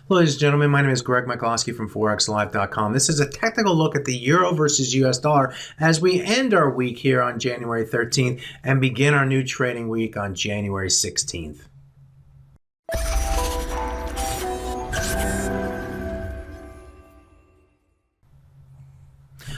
Ladies and gentlemen, my name is Greg Mikulowski from ForexLive.com. This is a technical look at the euro versus US dollar as we end our week here on January 13th and begin our new trading week on January 16th.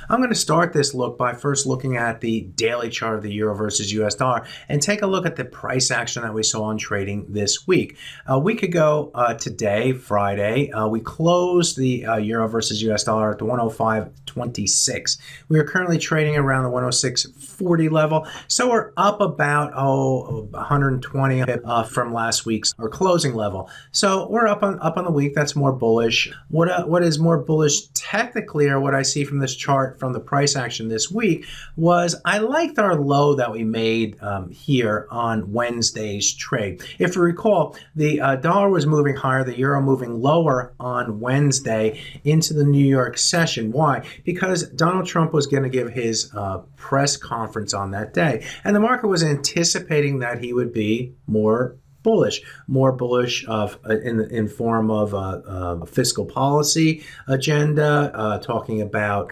I'm going to start this look by first looking at the daily chart of the euro versus US dollar and take a look at the price action that we saw on trading this week. A week ago today, Friday, we closed the euro versus US dollar at the 105.26. We are currently trading around the 106.40 level, so we're up about 120 from last week's or closing level. So we're up on the week. That's more bullish. What is more bullish technically, or what I see from this chart from the price action this week, was I liked our low that we made here on Wednesday's trade. If you recall, the dollar was moving higher, the euro moving lower on Wednesday into the New York session. Why? Because Donald Trump was going to give his press conference on that day, and the market was anticipating that he would be more bullish in form of a fiscal policy agenda, talking about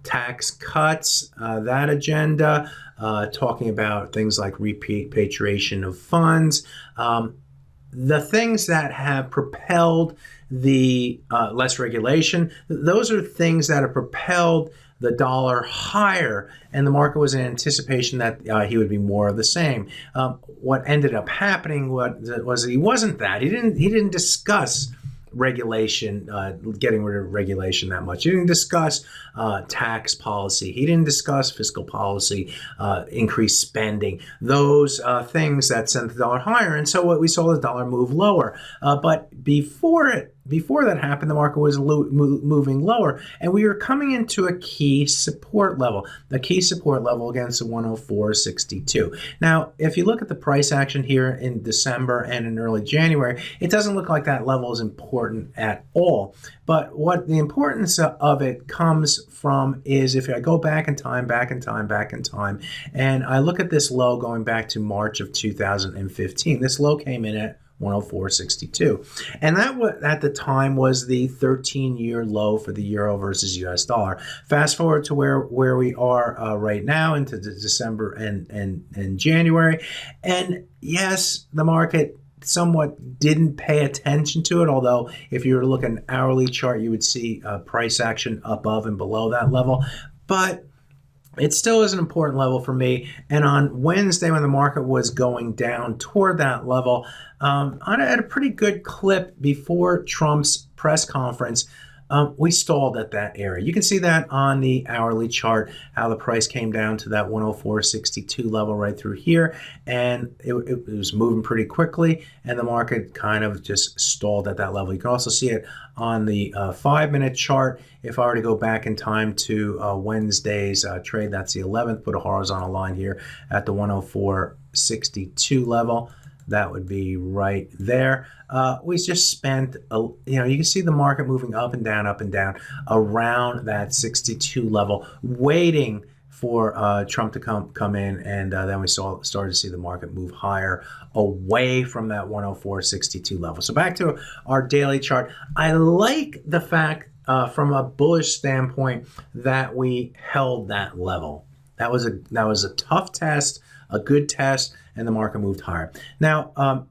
tax cuts, that agenda, talking about things like repatriation of funds, the things that have propelled the less regulation. Those are things that have propelled the dollar higher, and the market was in anticipation that he would be more of the same. What ended up happening was he wasn't that. He didn't discuss regulation, getting rid of regulation that much. He didn't discuss tax policy. He didn't discuss fiscal policy, increased spending, those things that sent the dollar higher. And so what we saw the dollar move lower. But before that happened, the market was moving lower, and we were coming into a key support level, against the 104.62. Now, if you look at the price action here in December and in early January, it doesn't look like that level is important at all. But what the importance of it comes from is if I go back in time, and I look at this low going back to March of 2015, this low came in at 104.62, and that at the time was the 13-year low for the euro versus US dollar. Fast forward to where we are right now into December and January, and yes, the market somewhat didn't pay attention to it, although if you were to look at an hourly chart, you would see price action above and below that level, but it still is an important level for me. And on Wednesday, when the market was going down toward that level, I had a pretty good clip before Trump's press conference. We stalled at that area. You can see that on the hourly chart, how the price came down to that 104.62 level right through here, and it was moving pretty quickly, and the market kind of just stalled at that level. You can also see it on the 5-minute chart. If I were to go back in time to Wednesday's trade, that's the 11th, put a horizontal line here at the 104.62 level. That would be right there. We just spent, you can see the market moving up and down around that 62 level, waiting for Trump to come in, and then we started to see the market move higher away from that 104.62 level. So back to our daily chart. I like the fact from a bullish standpoint that we held that level. That was a tough test, a good test, and the market moved higher. Now,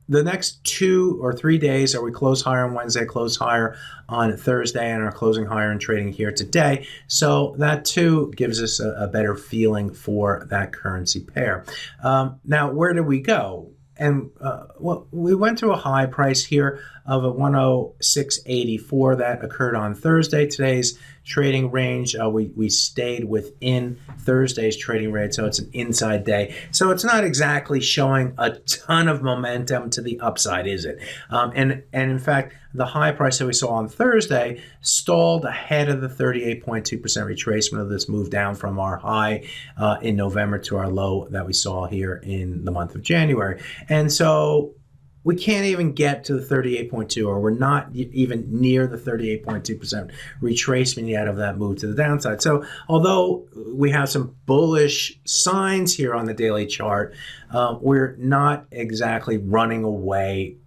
the next 2 or 3 days, we close higher on Wednesday, close higher on Thursday, and are closing higher in trading here today. So that too gives us a better feeling for that currency pair. Now, where did we go? And well, we went through a high price here of a 106.84 that occurred on Thursday. Today's trading range, we stayed within Thursday's trading range, so it's an inside day. So it's not exactly showing a ton of momentum to the upside, is it? And in fact, the high price that we saw on Thursday stalled ahead of the 38.2% retracement of this move down from our high in November to our low that we saw here in the month of January. And so we can't even get to the 38.2, or we're not even near the 38.2% retracement yet of that move to the downside. So although we have some bullish signs here on the daily chart, we're not exactly running away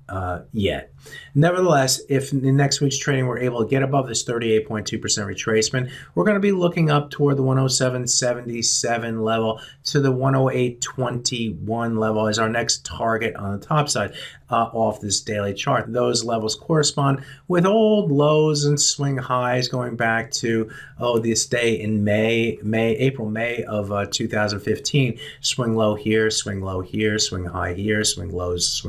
yet. Nevertheless, if in next week's trading we're able to get above this 38.2% retracement, we're going to be looking up toward the 107.77 level to the 108.21 level as our next target on the top side off this daily chart. Those levels correspond with old lows and swing highs going back to this day in April, May of 2015. Swing low here, swing low here, swing high here, swing lows,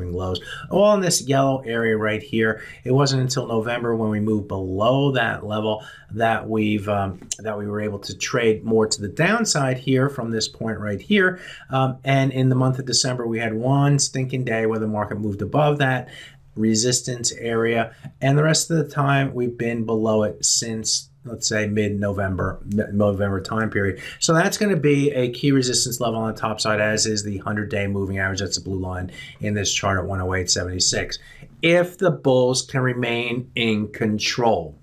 all in this yellow area right here. It wasn't until November when we moved below that level that we were able to trade more to the downside here from this point right here. And in the month of December, we had one stinking day where the market moved above that resistance area, and the rest of the time we've been below it since, let's say, mid-November time period. So that's going to be a key resistance level on the top side, as is the 100-day moving average. That's the blue line in this chart at 108.76. If the bulls can remain in control,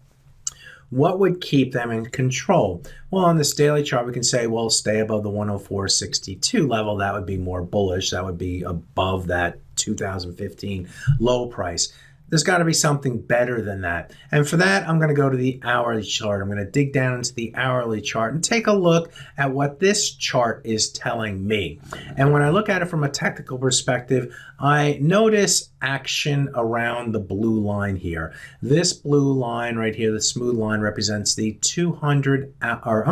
what would keep them in control? Well, on this daily chart, we can say, well, stay above the 104.62 level. That would be more bullish. That would be above that 2015 low price. There's got to be something better than that. And for that, I'm going to go to the hourly chart. I'm going to dig down into the hourly chart and take a look at what this chart is telling me. And when I look at it from a technical perspective, I notice action around the blue line here. This blue line right here, the smooth line, represents the 100-hour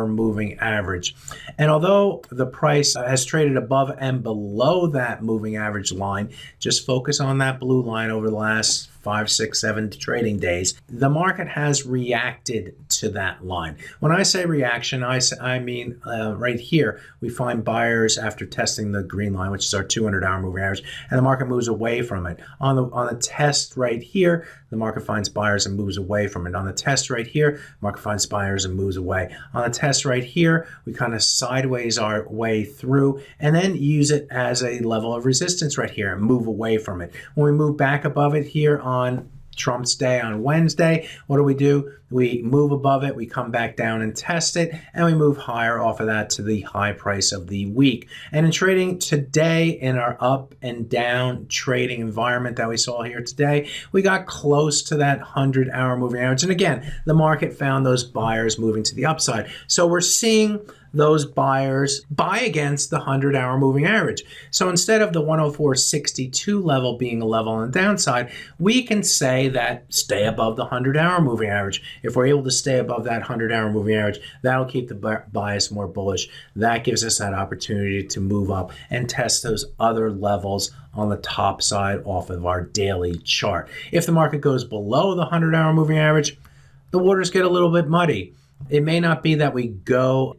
moving average. And although the price has traded above and below that moving average line, just focus on that blue line over the last 5, 6, 7 trading days, the market has reacted to that line. When I say reaction, I mean right here, we find buyers after testing the green line, which is our 200-hour moving average, and the market moves away from it. On the test right here, the market finds buyers and moves away from it. On the test right here, market finds buyers and moves away. On the test right here, we kind of sideways our way through and then use it as a level of resistance right here and move away from it. When we move back above it here on Trump's Day on Wednesday, what do? We move above it, we come back down and test it, and we move higher off of that to the high price of the week. And in trading today, in our up and down trading environment that we saw here today, we got close to that 100-hour moving average. And again, the market found those buyers moving to the upside. So we're seeing those buyers buy against the 100-hour moving average. So instead of the 104.62 level being a level on the downside, we can say that stay above the 100-hour moving average. If we're able to stay above that 100-hour moving average, that'll keep the bias more bullish. That gives us that opportunity to move up and test those other levels on the top side off of our daily chart. If the market goes below the 100-hour moving average, the waters get a little bit muddy. It may not be that we go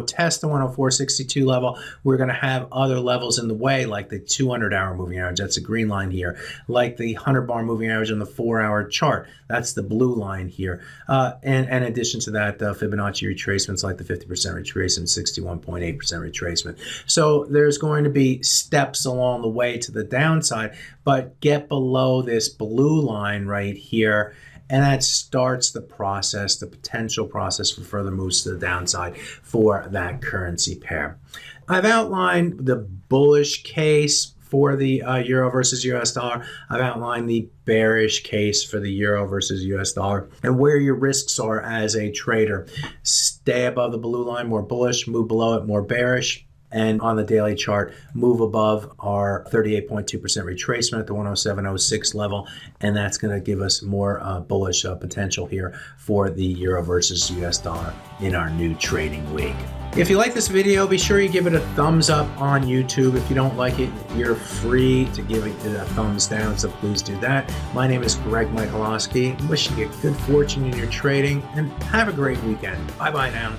test the 104.62 level. We're going to have other levels in the way, like the 200-hour moving average. That's a green line here. Like the 100-bar moving average on the 4-hour chart. That's the blue line here. And in addition to that, the Fibonacci retracements like the 50% retracement, 61.8% retracement. So there's going to be steps along the way to the downside, but get below this blue line right here, and that starts the process, the potential process for further moves to the downside for that currency pair. I've outlined the bullish case for the euro versus US dollar. I've outlined the bearish case for the euro versus US dollar and where your risks are as a trader. Stay above the blue line, more bullish, move below it, more bearish. And on the daily chart, move above our 38.2% retracement at the 107.06 level, and that's going to give us more bullish potential here for the euro versus US dollar in our new trading week. If you like this video, be sure you give it a thumbs up on YouTube. If you don't like it, you're free to give it a thumbs down, so please do that. My name is Greg Michalowski. Wishing you good fortune in your trading, and have a great weekend. Bye-bye now.